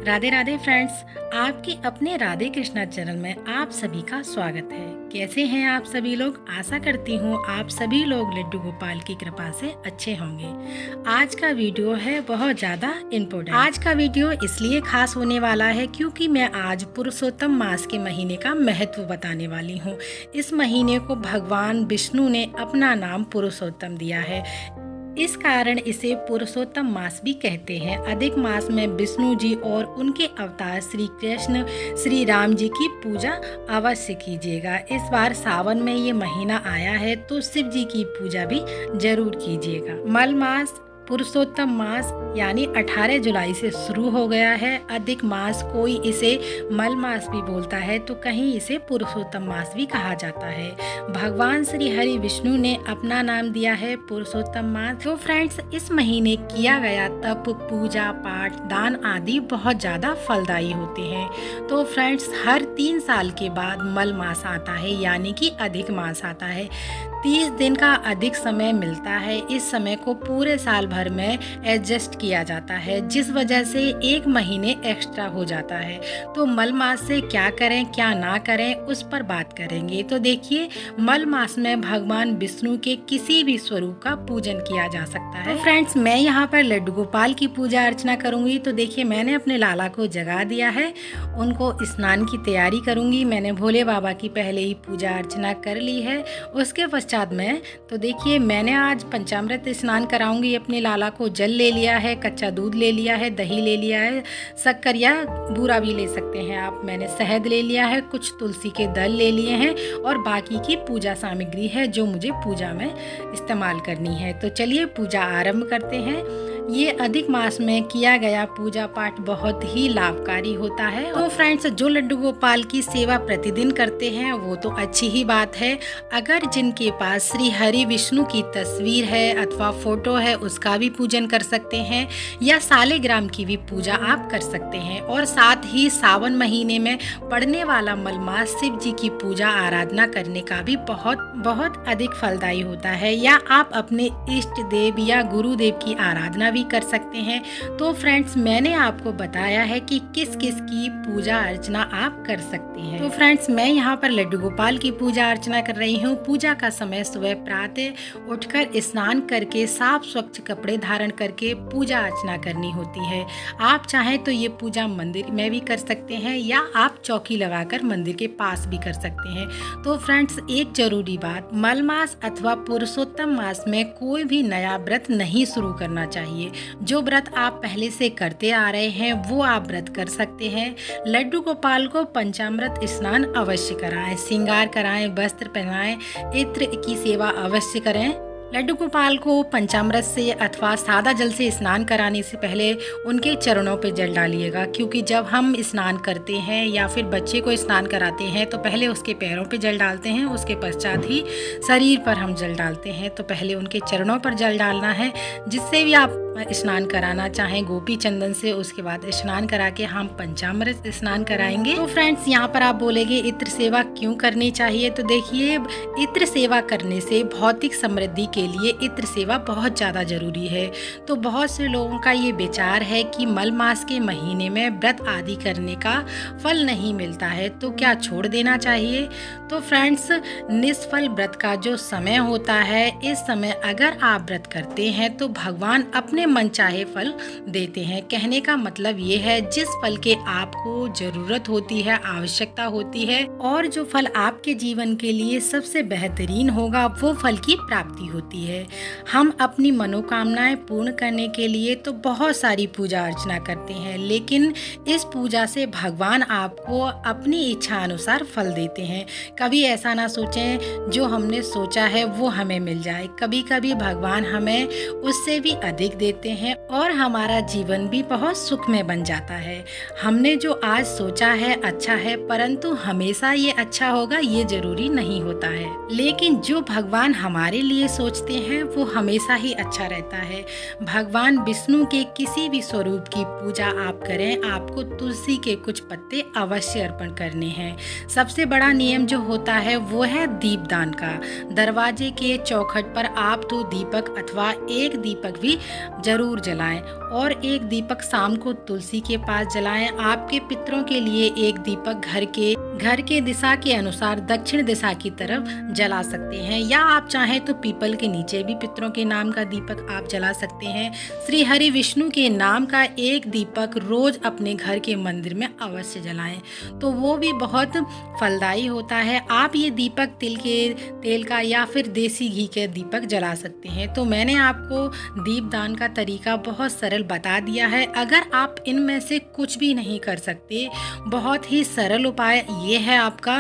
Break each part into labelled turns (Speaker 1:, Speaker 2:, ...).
Speaker 1: Radhe Radhe friends, आपके अपने Radhe Krishna channel में आप सभी का स्वागत है। कैसे हैं आप सभी लोग? आशा करती हूँ आप सभी लोग लड्डू गोपाल की कृपा से अच्छे होंगे। आज का वीडियो है बहुत ज़्यादा इम्पोर्टेंट। आज का वीडियो इसलिए खास होने वाला है क्योंकि मैं आज पुरुषोत्तम मास के महीने का महत्व बताने वाली हूँ। इस महीने को भगवान विष्णु ने अपना नाम पुरुषोत्तम दिया है, इस कारण इसे पुरुषोत्तम मास भी कहते हैं। अधिक मास में विष्णु जी और उनके अवतार श्री कृष्ण श्री राम जी की पूजा अवश्य कीजिएगा। इस बार सावन में ये महीना आया है तो शिव जी की पूजा भी जरूर कीजिएगा। मल मास पुरुषोत्तम मास यानी 18 जुलाई से शुरू हो गया है। अधिक मास कोई इसे मल मास भी बोलता है तो कहीं इसे पुरुषोत्तम मास भी कहा जाता है। भगवान श्री हरि विष्णु ने अपना नाम दिया है पुरुषोत्तम मास। तो फ्रेंड्स, इस महीने किया गया तप, पूजा पाठ, दान आदि बहुत ज़्यादा फलदायी होते हैं। तो फ्रेंड्स, हर 3 साल के बाद मल मास आता है यानी कि अधिक मास आता है। 30 दिन का अधिक समय मिलता है। इस समय को पूरे साल भर में एडजस्ट किया जाता है, जिस वजह से 1 महीने एक्स्ट्रा हो जाता है। तो मल मास से क्या करें क्या ना करें उस पर बात करेंगे। तो देखिए, मल मास में भगवान विष्णु के किसी भी स्वरूप का पूजन किया जा सकता है। तो फ्रेंड्स, मैं यहाँ पर लड्डू गोपाल की पूजा अर्चना करूंगी। तो देखिए, मैंने अपने लाला को जगा दिया है, उनको स्नान की तैयारी करूंगी। मैंने भोले बाबा की पहले ही पूजा अर्चना कर ली है। उसके पश्चात में तो देखिए, मैंने आज पंचामृत स्नान कराऊंगी अपने लाला को। जल ले लिया है, कच्चा दूध ले लिया है, दही ले लिया है, शक्कर या बूरा भी ले सकते हैं आप। मैंने शहद ले लिया है, कुछ तुलसी के दल ले लिए हैं और बाकी की पूजा सामग्री है जो मुझे पूजा में इस्तेमाल करनी है। तो चलिए पूजा आरंभ करते हैं। ये अधिक मास में किया गया पूजा पाठ बहुत ही लाभकारी होता है। तो फ्रेंड्स, जो लड्डू गोपाल की सेवा प्रतिदिन करते हैं वो तो अच्छी ही बात है। अगर जिनके पास श्री हरि विष्णु की तस्वीर है अथवा फोटो है, उसका भी पूजन कर सकते हैं या सालेग्राम की भी पूजा आप कर सकते हैं। और साथ ही सावन महीने में पड़ने वाला मलमास शिव जी की पूजा आराधना करने का भी बहुत अधिक फलदायी होता है। या आप अपने इष्ट देव या गुरुदेव की आराधना भी कर सकते हैं। तो फ्रेंड्स, मैंने आपको बताया है कि किस किस की पूजा अर्चना आप कर सकते हैं। तो फ्रेंड्स, मैं यहाँ पर लड्डू गोपाल की पूजा अर्चना कर रही हूँ। पूजा का समय सुबह प्रातः उठकर स्नान करके साफ स्वच्छ कपड़े धारण करके पूजा अर्चना करनी होती है। आप चाहें तो ये पूजा मंदिर में भी कर सकते हैं या आप चौकी लगाकर मंदिर के पास भी कर सकते हैं। तो फ्रेंड्स, एक जरूरी बात, मल मास अथवा पुरुषोत्तम मास में कोई भी नया व्रत नहीं शुरू करना चाहिए। जो व्रत आप पहले से करते आ रहे हैं वो आप व्रत कर सकते हैं। लड्डू गोपाल को पंचामृत स्नान अवश्य कराएं, श्रृंगार कराएं, वस्त्र पहनाएं, इत्र की सेवा अवश्य करें। लड्डू गोपाल को पंचामृत से अथवा सादा जल से स्नान कराने से पहले उनके चरणों पर जल डालिएगा, क्योंकि जब हम स्नान करते हैं या फिर बच्चे को स्नान कराते हैं तो पहले उसके पैरों पर जल डालते हैं, उसके पश्चात ही शरीर पर हम जल डालते हैं। तो पहले उनके चरणों पर जल डालना है। जिससे भी आप स्नान कराना चाहें गोपी चंदन से, उसके बाद स्नान करा के हम पंचामृत स्नान कराएंगे। तो फ्रेंड्स, यहाँ पर आप बोलेंगे इत्र सेवा क्यों करनी चाहिए? तो देखिए, इत्र सेवा करने से भौतिक समृद्धि के लिए इत्र सेवा बहुत ज़्यादा जरूरी है। तो बहुत से लोगों का ये विचार है कि मल मास के महीने में व्रत आदि करने का फल नहीं मिलता है तो क्या छोड़ देना चाहिए? तो फ्रेंड्स, निष्फल व्रत का जो समय होता है, इस समय अगर आप व्रत करते हैं तो भगवान अपने मन चाहे फल देते हैं। कहने का मतलब ये है, जिस फल के आपको जरूरत होती है, आवश्यकता होती है और जो फल आपके जीवन के लिए सबसे बेहतरीन होगा, वो फल की प्राप्ति होती है। हम अपनी मनोकामनाएं पूर्ण करने के लिए तो बहुत सारी पूजा अर्चना करते हैं, लेकिन इस पूजा से भगवान आपको अपनी इच्छा अनुसार फल देते हैं। कभी ऐसा ना सोचें जो हमने सोचा है वो हमें मिल जाए। कभी कभी भगवान हमें उससे भी अधिक देते हैं और हमारा जीवन भी बहुत सुखमय बन जाता है। हमने जो आज सोचा है अच्छा है, परंतु हमेशा ये अच्छा होगा ये जरूरी नहीं होता है। लेकिन जो भगवान हमारे लिए सोचते हैं वो हमेशा ही अच्छा रहता है। भगवान विष्णु के किसी भी स्वरूप की पूजा आप करें, आपको तुलसी के कुछ पत्ते अवश्य अर्पण करने हैं। सबसे बड़ा नियम जो होता है वो है दीपदान का। दरवाजे के चौखट पर आप 2 दीपक अथवा 1 दीपक भी जरूर जलाएं और 1 दीपक शाम को तुलसी के पास जलाएं। आपके पितरों के लिए 1 दीपक घर के दिशा के अनुसार दक्षिण दिशा की तरफ जला सकते हैं, या आप चाहें तो पीपल के नीचे भी पितरों के नाम का दीपक आप जला सकते हैं। श्री हरि विष्णु के नाम का 1 दीपक रोज अपने घर के मंदिर में अवश्य जलाएं, तो वो भी बहुत फलदायी होता है। आप ये दीपक तिल के तेल का या फिर देसी घी के दीपक जला सकते हैं। तो मैंने आपको दीपदान का तरीका बहुत सरल बता दिया है। अगर आप इनमें से कुछ भी नहीं कर सकते, बहुत ही सरल उपाय ये है आपका।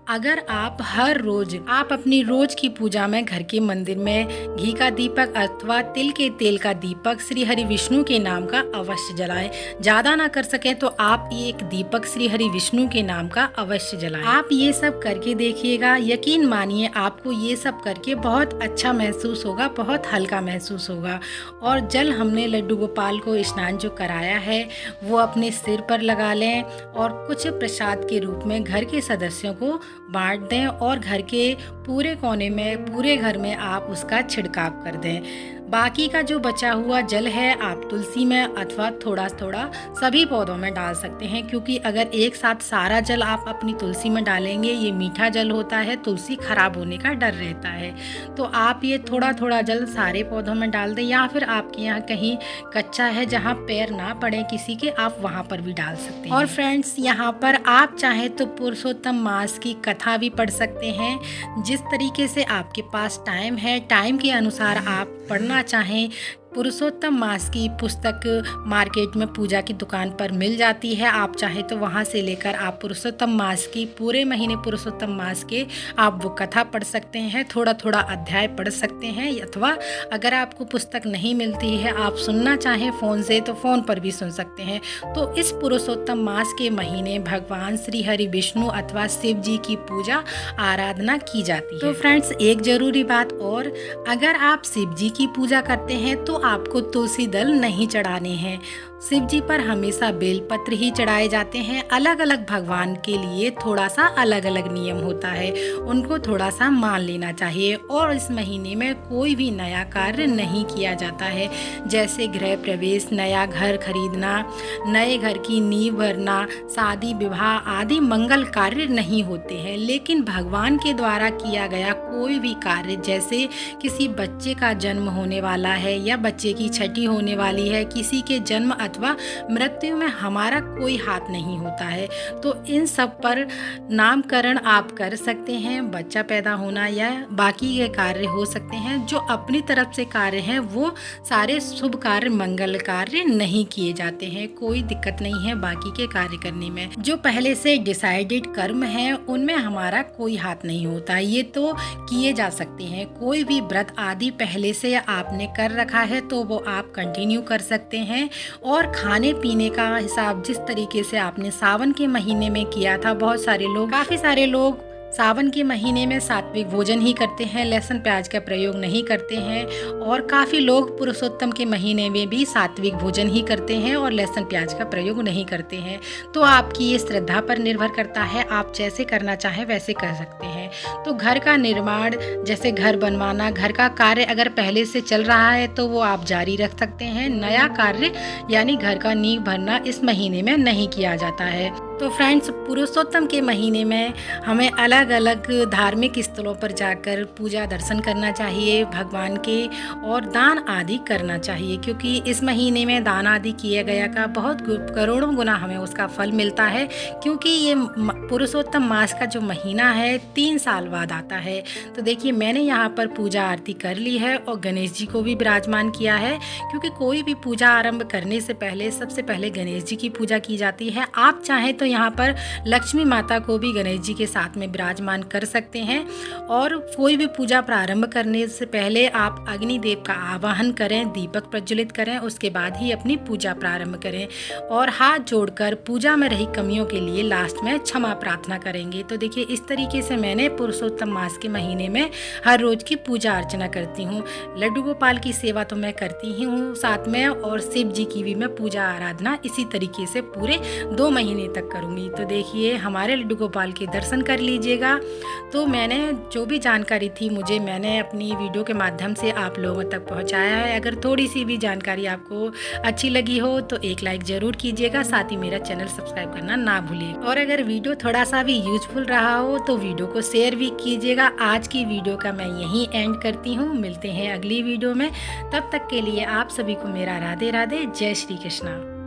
Speaker 1: अगर आप हर रोज अपनी रोज की पूजा में घर के मंदिर में घी का दीपक अथवा तिल के तेल का दीपक श्री हरि विष्णु के नाम का अवश्य जलाएं। ज्यादा ना कर सके तो आप 1 दीपक श्री हरि विष्णु के नाम का अवश्य जलाएं। आप ये सब करके देखिएगा, यकीन मानिए आपको ये सब करके बहुत अच्छा महसूस होगा, बहुत हल्का महसूस होगा। और जल हमने लड्डू गोपाल को स्नान जो कराया है वो अपने सिर पर लगा लें और कुछ प्रसाद के रूप में घर के सदस्यों को बांट दें और घर के पूरे कोने में, पूरे घर में आप उसका छिड़काव कर दें। बाकी का जो बचा हुआ जल है आप तुलसी में अथवा थोड़ा थोड़ा सभी पौधों में डाल सकते हैं, क्योंकि अगर एक साथ सारा जल आप अपनी तुलसी में डालेंगे, ये मीठा जल होता है, तुलसी खराब होने का डर रहता है। तो आप ये थोड़ा थोड़ा जल सारे पौधों में डाल दें, या फिर आपके यहाँ कहीं कच्चा है जहाँ पैर ना पड़े किसी के, आप वहाँ पर भी डाल सकते हैं। और फ्रेंड्स, यहाँ पर आप चाहें तो पुरुषोत्तम मास की कथा भी पढ़ सकते हैं। जिस तरीके से आपके पास टाइम है, टाइम के अनुसार आप पढ़ना चाहें। पुरुषोत्तम मास की पुस्तक मार्केट में पूजा की दुकान पर मिल जाती है। आप चाहे तो वहां से लेकर आप पुरुषोत्तम मास की पूरे महीने पुरुषोत्तम मास के आप वो कथा पढ़ सकते हैं, थोड़ा थोड़ा अध्याय पढ़ सकते हैं। अथवा अगर आपको पुस्तक नहीं मिलती है, आप सुनना चाहें फ़ोन से, तो फ़ोन पर भी सुन सकते हैं। तो इस पुरुषोत्तम मास के महीने भगवान श्री हरि विष्णु अथवा शिव जी की पूजा आराधना की जाती है। तो फ्रेंड्स, एक ज़रूरी बात और, अगर आप शिव जी की पूजा करते हैं तो आपको तुलसी दल नहीं चढ़ाने हैं। शिव जी पर हमेशा बेलपत्र ही चढ़ाए जाते हैं। अलग अलग भगवान के लिए थोड़ा सा अलग अलग नियम होता है, उनको थोड़ा सा मान लेना चाहिए। और इस महीने में कोई भी नया कार्य नहीं किया जाता है, जैसे गृह प्रवेश, नया घर खरीदना, नए घर की नींव भरना, शादी विवाह आदि मंगल कार्य नहीं होते हैं। लेकिन भगवान के द्वारा किया गया कोई भी कार्य, जैसे किसी बच्चे का जन्म होने वाला है या बच्चे की छठी होने वाली है, किसी के जन्म अथवा मृत्यु में हमारा कोई हाथ नहीं होता है, तो इन सब पर नामकरण आप कर सकते हैं। बच्चा पैदा होना या बाकी के कार्य हो सकते हैं। जो अपनी तरफ से कार्य हैं वो सारे शुभ कार्य, मंगल कार्य नहीं किए जाते हैं। कोई दिक्कत नहीं है बाकी के कार्य करने में। जो पहले से डिसाइडेड कर्म है उनमें हमारा कोई हाथ नहीं होता, ये तो किए जा सकते हैं। कोई भी व्रत आदि पहले से आपने कर रखा है तो वो आप कंटिन्यू कर सकते हैं। और खाने पीने का हिसाब जिस तरीके से आपने सावन के महीने में किया था, काफी सारे लोग सावन के महीने में सात्विक भोजन ही करते हैं, लहसुन प्याज का प्रयोग नहीं करते हैं। और काफ़ी लोग पुरुषोत्तम के महीने में भी सात्विक भोजन ही करते हैं और लहसुन प्याज का प्रयोग नहीं करते हैं। तो आपकी ये श्रद्धा पर निर्भर करता है, आप जैसे करना चाहें वैसे कर सकते हैं। तो घर का निर्माण, जैसे घर बनवाना, घर का कार्य अगर पहले से चल रहा है तो वो आप जारी रख सकते हैं। नया कार्य यानी घर का नींव भरना इस महीने में नहीं किया जाता है। तो फ्रेंड्स, पुरुषोत्तम के महीने में हमें अलग अलग धार्मिक स्थलों पर जाकर पूजा दर्शन करना चाहिए भगवान के, और दान आदि करना चाहिए, क्योंकि इस महीने में दान आदि किए गया का बहुत करोड़ों गुना हमें उसका फल मिलता है। क्योंकि ये पुरुषोत्तम मास का जो महीना है 3 साल बाद आता है। तो देखिए, मैंने यहाँ पर पूजा आरती कर ली है और गणेश जी को भी विराजमान किया है, क्योंकि कोई भी पूजा आरंभ करने से पहले सबसे पहले गणेश जी की पूजा की जाती है। आप चाहें तो यहाँ पर लक्ष्मी माता को भी गणेश जी के साथ में विराजमान कर सकते हैं। और कोई भी पूजा प्रारंभ करने से पहले आप अग्निदेव का आवाहन करें, दीपक प्रज्वलित करें, उसके बाद ही अपनी पूजा प्रारंभ करें और हाथ जोड़कर पूजा में रही कमियों के लिए लास्ट में क्षमा प्रार्थना करेंगे। तो देखिए, इस तरीके से मैंने पुरुषोत्तम मास के महीने में हर रोज की पूजा अर्चना करती हूँ। लड्डू गोपाल की सेवा तो मैं करती ही हूँ साथ में, और शिव जी की भी मैं पूजा आराधना इसी तरीके से पूरे 2 महीने तक करूँगी। तो देखिए हमारे लड्डू गोपाल के दर्शन कर लीजिएगा। तो मैंने जो भी जानकारी थी मैंने अपनी वीडियो के माध्यम से आप लोगों तक पहुंचाया है। अगर थोड़ी सी भी जानकारी आपको अच्छी लगी हो तो एक लाइक ज़रूर कीजिएगा, साथ ही मेरा चैनल सब्सक्राइब करना ना भूलिएगा। और अगर वीडियो थोड़ा सा भी यूजफुल रहा हो तो वीडियो को शेयर भी कीजिएगा। आज की वीडियो का मैं यहीं एंड करती हूँ। मिलते हैं अगली वीडियो में, तब तक के लिए आप सभी को मेरा राधे राधे, जय श्री कृष्णा।